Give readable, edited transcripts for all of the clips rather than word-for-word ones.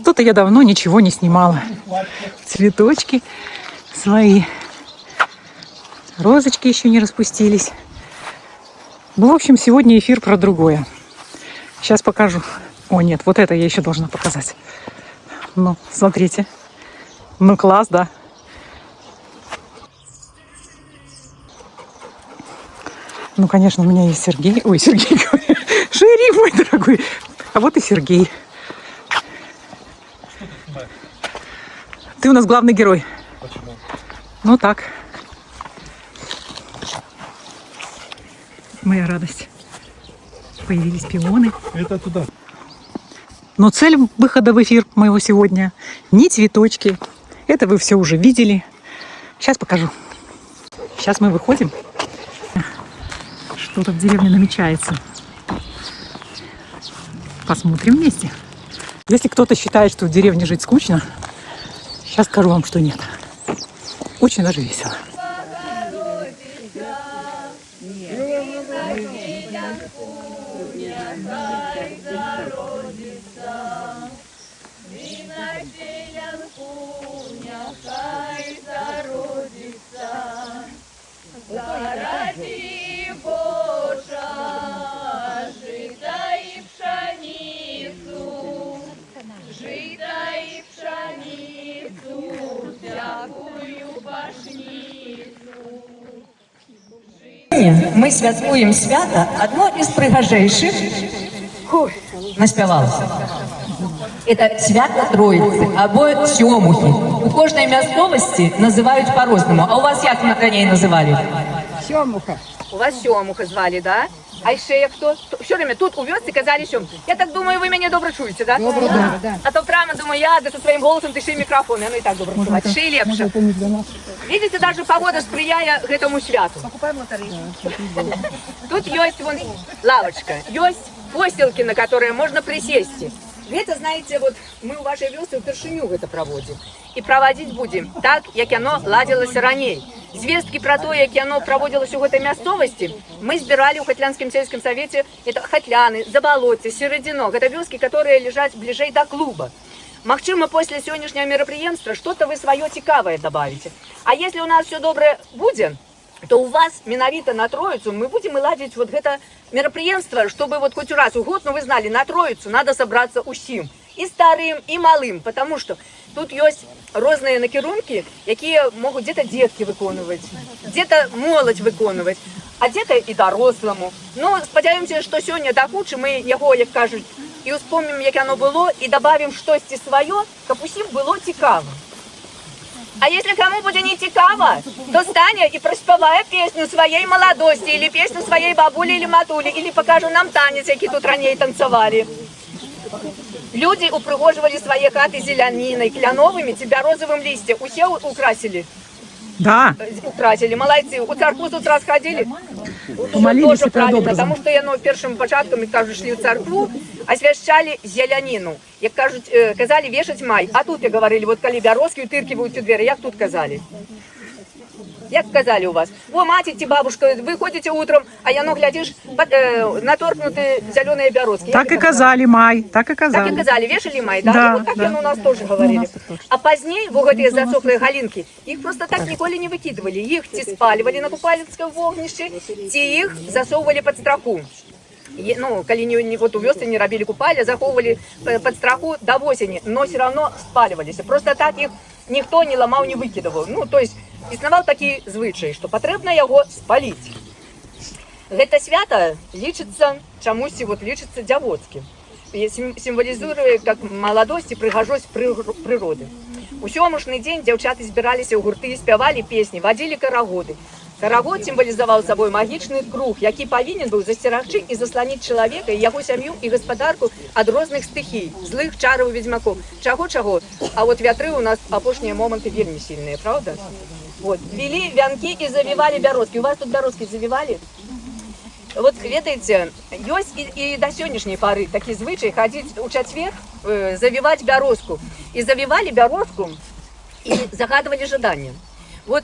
Что-то я давно ничего не снимала. Цветочки свои. Розочки еще не распустились. Ну, в общем, сегодня эфир про другое. Сейчас покажу. О, нет, вот это я еще должна показать. Ну, смотрите. Ну, класс, да. Ну, конечно, у меня есть Сергей. Ой, Сергей, Шериф мой дорогой. А вот и Сергей. Ты у нас главный герой. Почему? Ну, так. Моя радость. Появились пионы. Это туда. Но цель выхода в эфир моего сегодня не цветочки. Это вы все уже видели. Сейчас покажу. Сейчас мы выходим. Что-то в деревне намечается. Посмотрим вместе. Если кто-то считает, что в деревне жить скучно, сейчас скажу вам, что нет. Очень даже весело. Ми святкуємо свято одно із пригожейших, наспівалося. Это свято Троицы, або Сьомухи. У кожної місцевості називають по-разному. А у вас як на коней називали? Сьомуха. У вас Сьомуха звали, да? А ще як хто? Все время тут у вёсці казали Сьомуха. Я так думаю, ви мене добре чуєте, да? Добре, да. А то прямо думаю, я де со своїм голосом ти ще й мікрофон, я не так добре чувати. Ще й лепше. Это не для нас. Видите, даже погода сприяє гэтому святу. Тут есть вон лавочка, есть постелки, на которые можно присесть. Это, знаете, вот мы у вашей вёсцы впершыню гэта проводим. И проводить будем так, як оно ладилося раней. Звестки про то, як оно проводилось у гэтай мясцовасці, мы збирали у Хатлянскім сельскім совете. Это Хатляны, Заболотье, Середино. Это вёски, которые лежат ближей до клуба. Магчыма, после сегодняшнего мероприемства что-то вы свое цікавое добавите. А если у нас все добре будет, то у вас, менавіта на Троицу, мы будем и ладить вот это мероприемство, чтобы вот хоть раз в год, но вы знали, на Троицу надо собраться усім. И старым, и малым, потому что тут есть разные накірунки, які могут где-то детки выконывать, где-то молодь выконывать, а где-то и дорослому. Но сподіваємося, що сьогодні до кучі ми його, як кажуть, і вспомним, як воно було, і добавим щось своє, щоб усім було цікаво. А если кому будет не цікаво, то стане и проспевая песню своей молодости, или песню своей бабули или матули, или покажу нам танец, який тут ранее танцевали. Люди упригоживали свои хаты зеляниной, кляновыми, тебя розовым листья. Усе украсили? Да. Украсили, молодцы. У церкву тут раз ходили? Помолились, тоже и перед правильно, образом. потому что я першим початком, кажу, шли в церкву, освящали зелянину. Як кажуть, казали вешать май. А тут, я говорили, вот коли бярозки утыркивают у двери, як тут казали? Як казали у вас? О, мать, бабушка, вы ходите утром, а яно, глядишь, наторкнуты зеленые бярозки. Так и казали, май. Так и Так казали. и казали, вешали май, да? Да, Вот так да. яно у нас тоже говорили. А позднее, вот эти засохлые галинки, их просто так николи не выкидывали. Их ті спаливали на купальницком вогнище, ті их засовывали под страху. Ну, коли не, вот у вёсцы не робили купали, заховывали под страху до осени, но все равно спаливались. Просто так их никто не ломал, не выкидывал. Ну, то есть, існував такий звичай, що потрібно його спалити. Гэта свято лічыцца, чамусьці вот лічыцца дзявоцкім. Сімвалізуе як маладосць і прыгажосць прыроды. У сёмушны дзень дзяўчаты збіраліся ў гурты, спявалі песні, вадзілі карагоды. Карагод сімвалізаваў сабой магічны круг, які павінен быў засцерагчы і засланіць чалавека і яго сям'ю і гаспадарку ад розных стыхій, злых чараў ведзьмакоў. Чаго-чаго, а вот вятры у нас апошнія моманты вельмі сильныя, правда? Вот, вели вянки и завивали бярозки. У вас тут бярозки завивали? Вот, ведаеце, ёсць і до сённяшняй пары такі звычай хадзіць у чацвер, завивать бярозку. І завивали бярозку і загадывали жаданне. Вот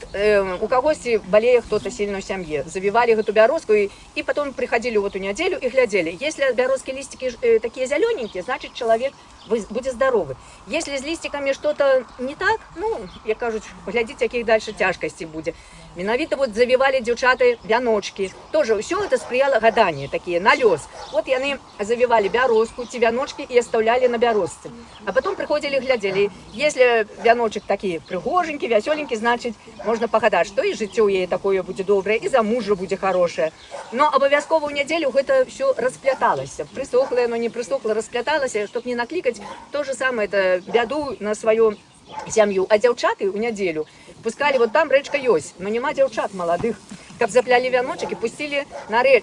у когось болея кто-то сильно в семье, завивали эту бярозку и потом приходили в эту неделю и глядели. Если бярозки листики такие зелененькие, значит человек вы будете здоровы. Если с листиками что-то не так, ну, я кажу, глядите, яких дальше тяжкости будет. Менавіта вот завивали девчата вяночки. Тоже все это сприяло гадания такие, на лёс. Вот яны завивали бяроску, эти вяночки и оставляли на бяросце. А потом приходили, глядели. Если вяночек такие пригоженький, веселенький, значит, можно погадать, что и житё ей такое будет доброе, и замужжа будет хорошее. Но обовязково в неделю это все расплеталось. Присохло оно, не присохло, расплеталось, чтобы не накликать то же самое, это бяду на свою сям'ю. А дзяўчаты ў нядзелю пускали, вот там речка ёсць, но нема дзяўчат молодых, каб запляли вяночек и пустили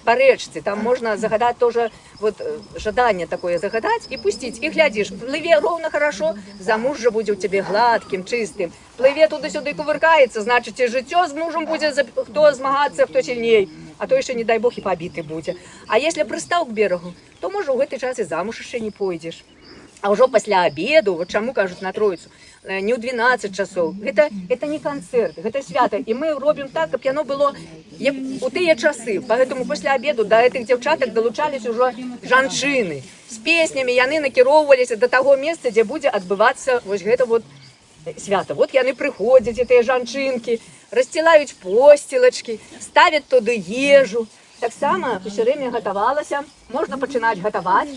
по речце. Там можно загадать тоже, вот жадание такое загадать и пустить. И глядишь, плыве ровно хорошо, замужжа будет у тебя гладким, чистым. Плыве туды-сюды кувыркается, значит и житё с мужем будет, кто змагаться, кто сильней. А то еще, не дай бог, и побитый будет. А если пристав к берегу, то, может, в этот час и замуж еще не пойдешь. А уже после обеду, вот чему кажут на Троицу, не в 12 часов. Это не концерт, это свято. И мы робим так, как оно было у тыя часы. Поэтому после обеду до этих девчаток долучались уже жанчыны. С песнями яны накіроўваліся до того места, где будет отбываться вот это вот свято. Вот яны приходят, эти жанчынки, расстилают постелочки, ставят туды ежу. Так само все время готовалася, можно починать готовать.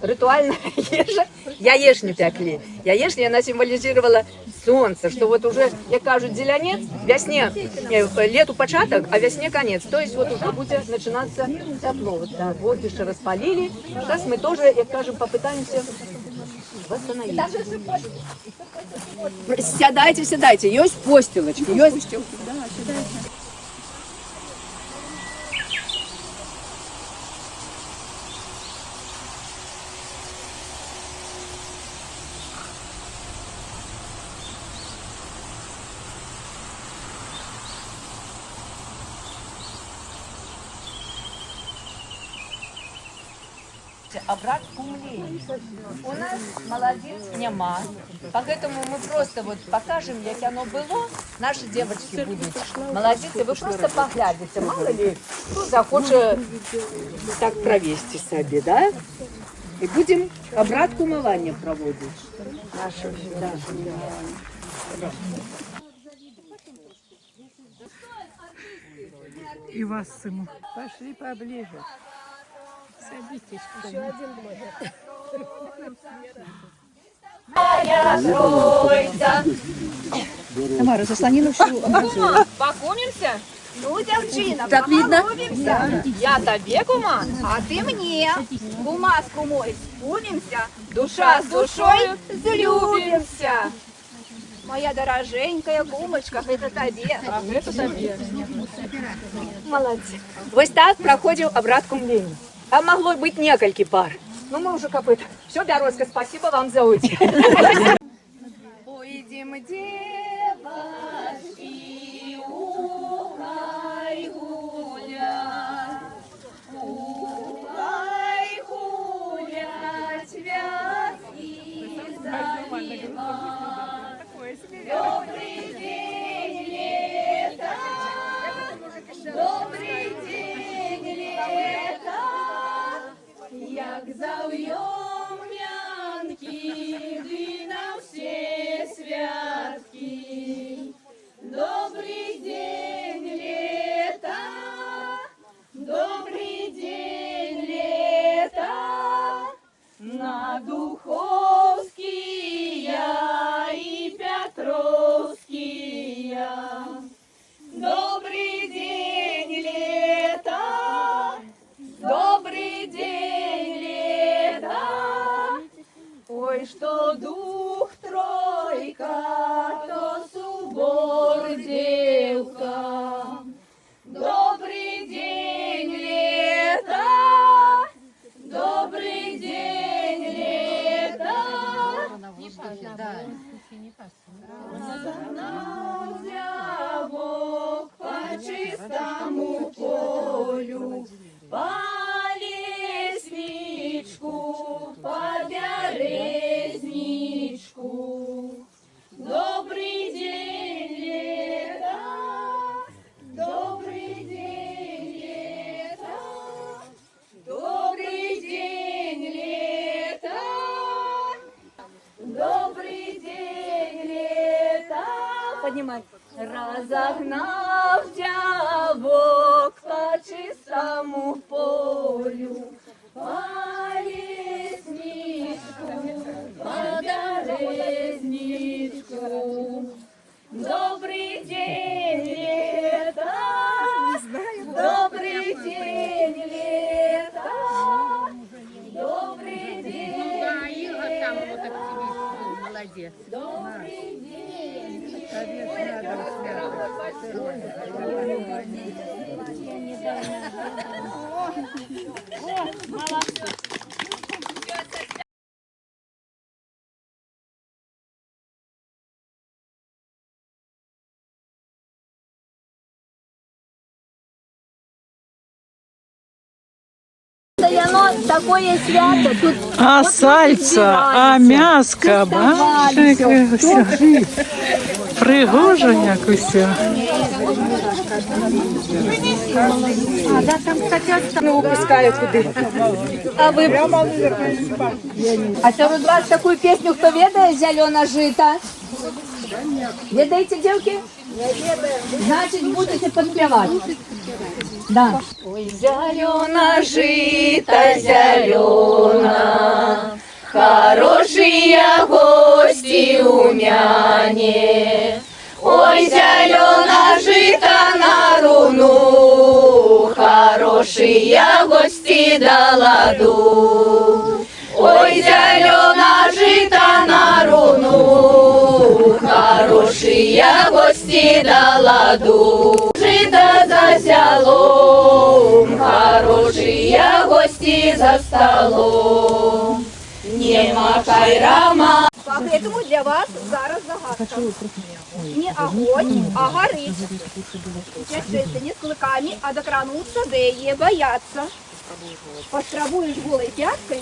Ритуальная ежа. Яешню пекли. Яешня, она символизировала солнце, что вот уже, як кажут, зеленец, весне, лету початок, а весне конец. То есть вот уже будет начинаться тепло. Вот так, вот еще распалили. Сейчас мы тоже, як кажем, попытаемся восстановить. Сядайте, сядайте. Есть постелочки, есть... Да, сядайте. Обрат кумлей. У нас молодец нема. Поэтому мы просто вот покажем, как оно было. Наши девочки будут молодцы. Вы просто поглядите. Мало ли, кто захочет так провести себе, да? И будем обрат кумования проводить. Нашу, да. И вас, сыну. Пошли поближе. Садитесь. Еще один блогер. Тамара, заслони на всю. Покумимся? Ну, девчина, Так видно? помолвимся. Я тебе, кума. А ты мне. Кума с кумой спунимся, душа с душой залюбимся. Моя дороженькая кумочка, это тебе. Это тобі. Молодцы. Вот так проходил обряд кумления. Там могло быть несколько пар. Ну, мы уже копыт. Все, Бяроска, спасибо вам за уйти. Пойдем, девочки, ухай гулять. Ухай гулять, вязки заливать. Добрый день, лето, добрый день, лето, як завьем мянки, ды на все святки. Добрый день, лето, добрый день, лето, на Духовские и Петровские. Добрый день, лето, добрый день, лето. Ой, что дух тройка, то субор девка. Добрый день, лето, добрый день, лето. Загнал зябок по чистому полю, по лесничку, по березничку. Добрый день, лето, добрый день, лето, добрый день, лето. поднимай. Разогнав дявок по чистому полю, по лесничку, по дорезничку. Добрый день, лето, добрый день, лето, добрый день, Молодец. добрый день. И оно такое свято. Тут А вот сальца, а мяско, бачите, все. Пригоже як усе. Ну, выпускают куды. А вы... А серед вас такую песню кто ведает, «Зелёна жито»? Ведаете, девки? Значит, будете подпевать. Да. Ой, зелёна жито, зелёна, хорошие гости у мяне. Ой, зелёна жито на руну, хорошие гости до ладу. Ой, зелёна жито на руну, хорошие гости до ладу. Жито за селом, хорошие гости за столом. Не махай рама. Поэтому для вас зараз загадка. Не огонь, а горить. Тяжеться не с клыками, а докрануться, да ее бояться. Постробуешь голой пяткой,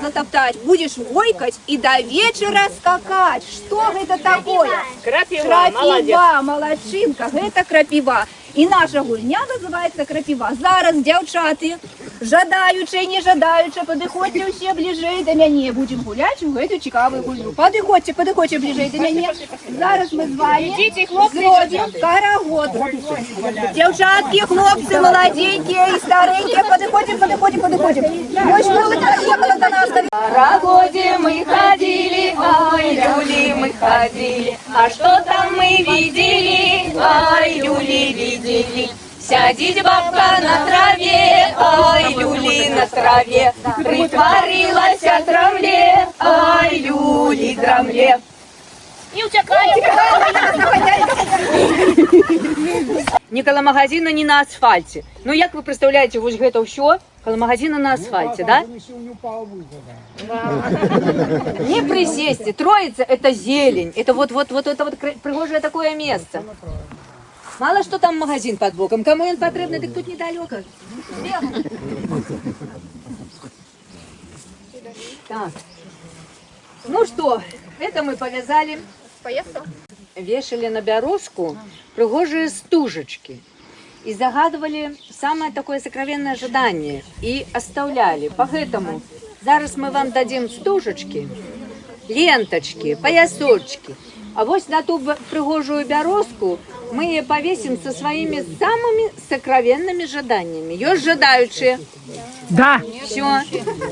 затоптать, будешь войкать и до вечера скакать. Что это такое? Крапива, молодец. Крапива, молодчинка, это крапива. І наша гульня називається крапива. Зараз, дівчати, жадаючи і не жадаючи, підходьте всі ближче до мене. Будемо гуляти в цю цікаву гульню. Підходьте ближче до мене. Зараз ми з вами зробимо карагод. Дівчатки, хлопці, молоденькі і старенькі, підходимо. Ось ми доїхали до нас. В карагоді ми ходили, ой, люли мы ходили. А что там мы видели, ой, люли видели. Сядет бабка на траве, ой, люли на траве. Притворилась о травле, ой, люли травле. Не утекай. Ні коло магазина, ні на асфальті. Ну як ви представляєте, ось це все коло магазина на асфальті, да? Не присесть. Троица – это зелень, это вот это вот пригожее такое место. Мало что там магазин под боком, кому он потребен, так тут недалеко. Так. Ну что, это мы повязали. Поехали. Вешали на березку пригожие стужечки и загадывали самое такое сокровенное ожидание и оставляли. Поэтому зараз мы вам дадим стужечки, ленточки, поясочки. А вот на ту пригожую березку мы ее повесим со своими самыми сокровенными ожиданиями. Ее ожидающие. Да. Все.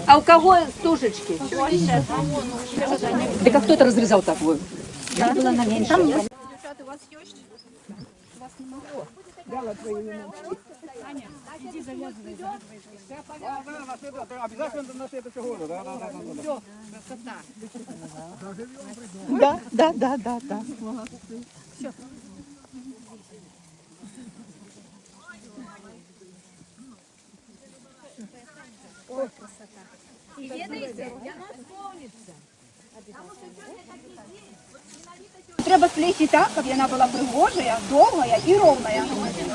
А у кого стужечки? Да как кто-то разрезал такую? Я была на меньше. Девчата, у вас есть? У вас не могу. Обязательно на следующий год, да. Да. И ведаете, треба сплести так, щоб вона була пригожая, довгая і ровная.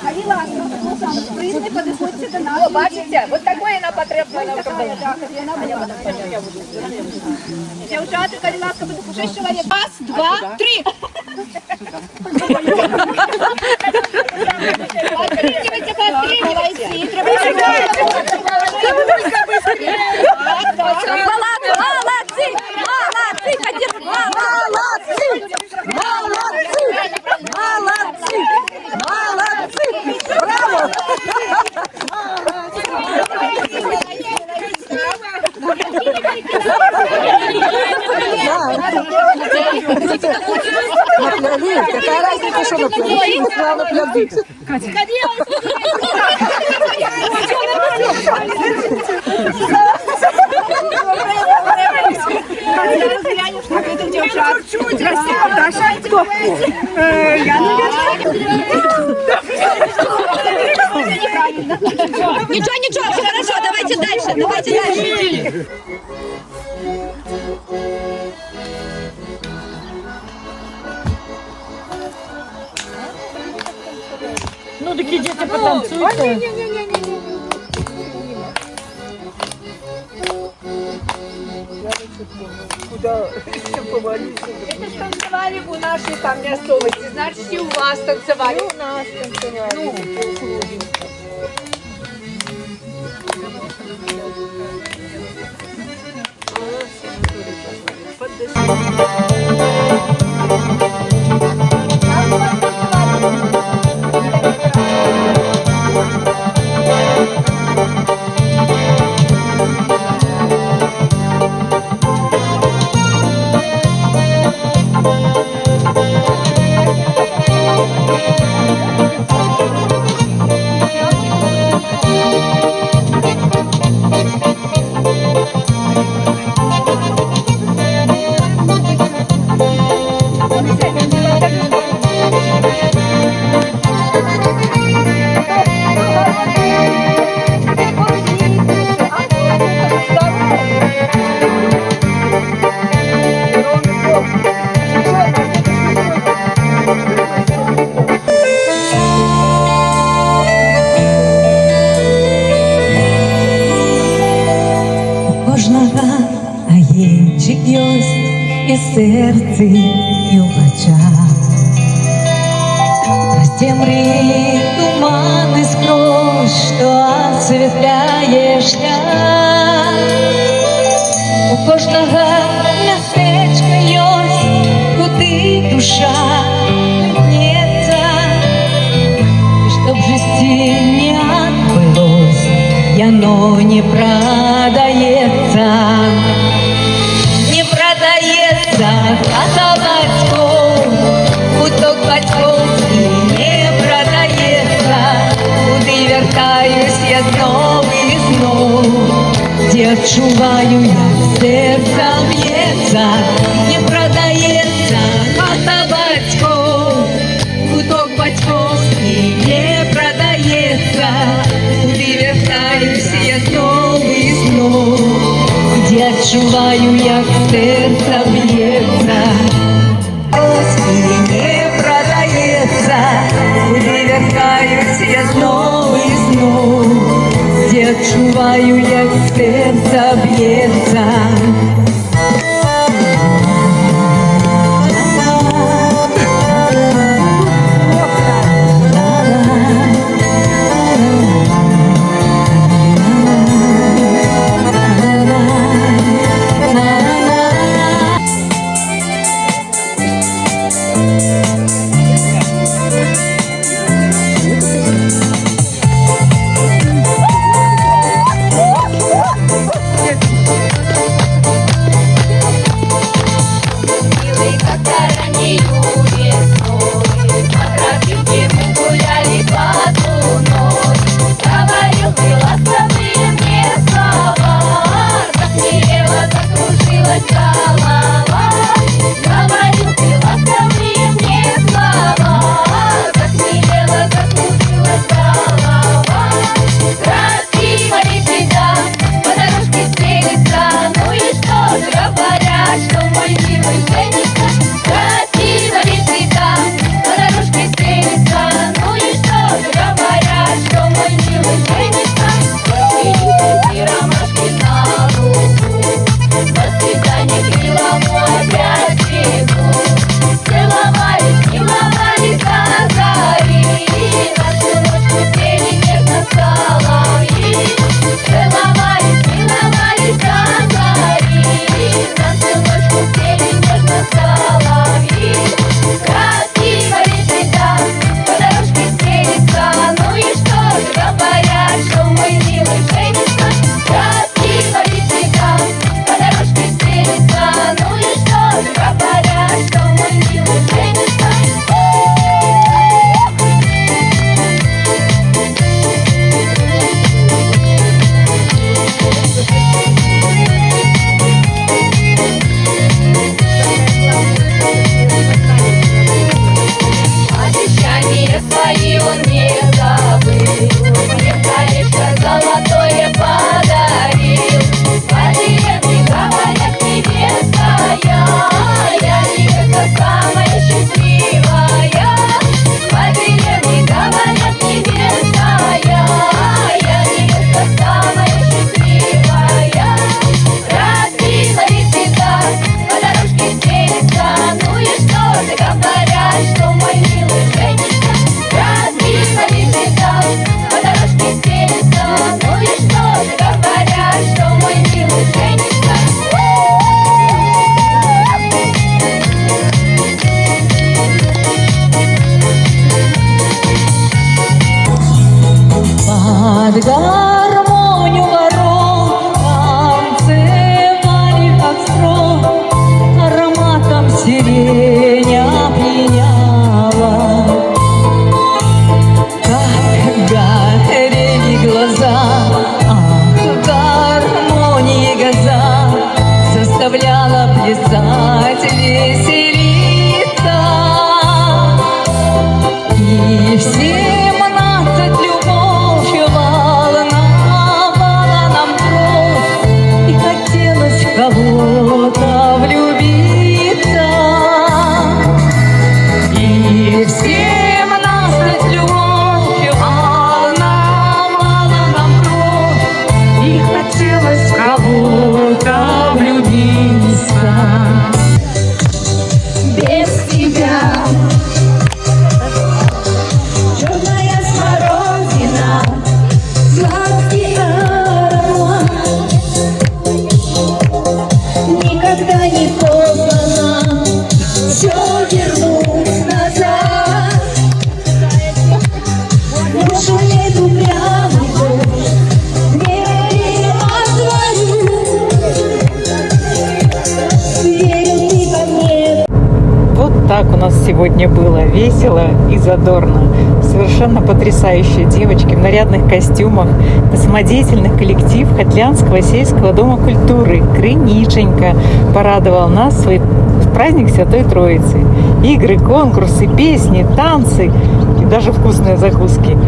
А ви ласка, сам спритний, підходьте до нас. О, бачите, вот такое нам потрібно. Дівчата, коли ласка, 6 чоловік. Раз, два, три. Молодці, треба молодці, Какая разница, что напляли? Ничего, ничего, все хорошо, давайте дальше, давайте дальше. Ну, таки дети потанцуйте. Это ж танцевали в нашей там мясовости, значит и у вас танцевали. У нас танцевали. Кожного агенчик есть і серці, і в очах. Прости мрії, тумани скрозь, що освітляє шлях. У кожного містечка есть, куди душа вернеться. І чтоб в житті не отбылось, яно не продается. Не продается хата батьков, куток батьковський не продається. Куди вертаюсь я знов і знов, де відчуваю, як серце б'ється. Не продається хата батьков, куток батьковський не продається. Куди вертаюсь я знов і знов, де відчуваю, як серце б'ється. Ось і не продається, куди вертаюсь я знов і знов, де відчуваю, як серце б'ється. плясать, веселиться. И в 17 любовь волновала нам кровь, и хотелось в кого-то влюбиться. И в 17 любовь волновала нам кровь, и хотелось в кого-то влюбиться. Без тебя черная смородина, сладкий аромат. Никогда не поздно все вернуть назад. Душу эту прямый путь не отворю. Верю, ты ко мне. Вот так у нас сегодня было весело и задорно. Совершенно потрясающие девочки в нарядных костюмах. Это самодеятельный коллектив Хатлянского сельского дома культуры «Крыниченька» порадовал нас свой праздник Святой Троицы. Игры, конкурсы, песни, танцы и даже вкусные закуски.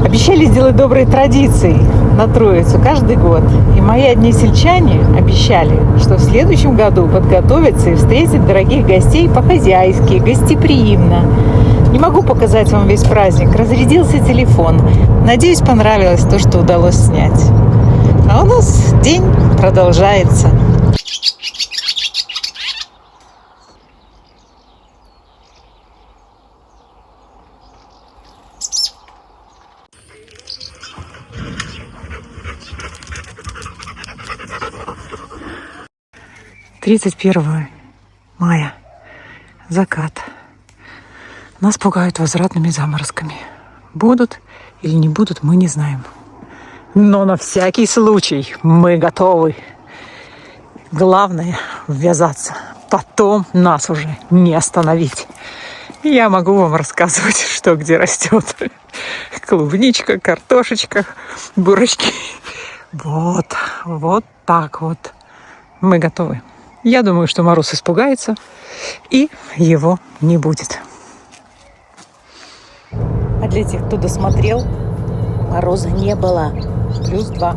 Обещали сделать добрые традиции на Троицу каждый год. И мои односельчане обещали, что в следующем году подготовятся и встретят дорогих гостей по-хозяйски, гостеприимно. Не могу показать вам весь праздник. Разрядился телефон. Надеюсь, понравилось то, что удалось снять. А у нас день продолжается. «31 мая. Закат. Нас пугают возвратными заморозками. Будут или не будут, мы не знаем. Но на всякий случай мы готовы. Главное – ввязаться. Потом нас уже не остановить. Я могу вам рассказывать, что где растет. Клубничка, картошечка, бурочки. Вот так вот. Мы готовы. Я думаю, что мороз испугается, и его не будет. А для тех, кто досмотрел, мороза не было. +2.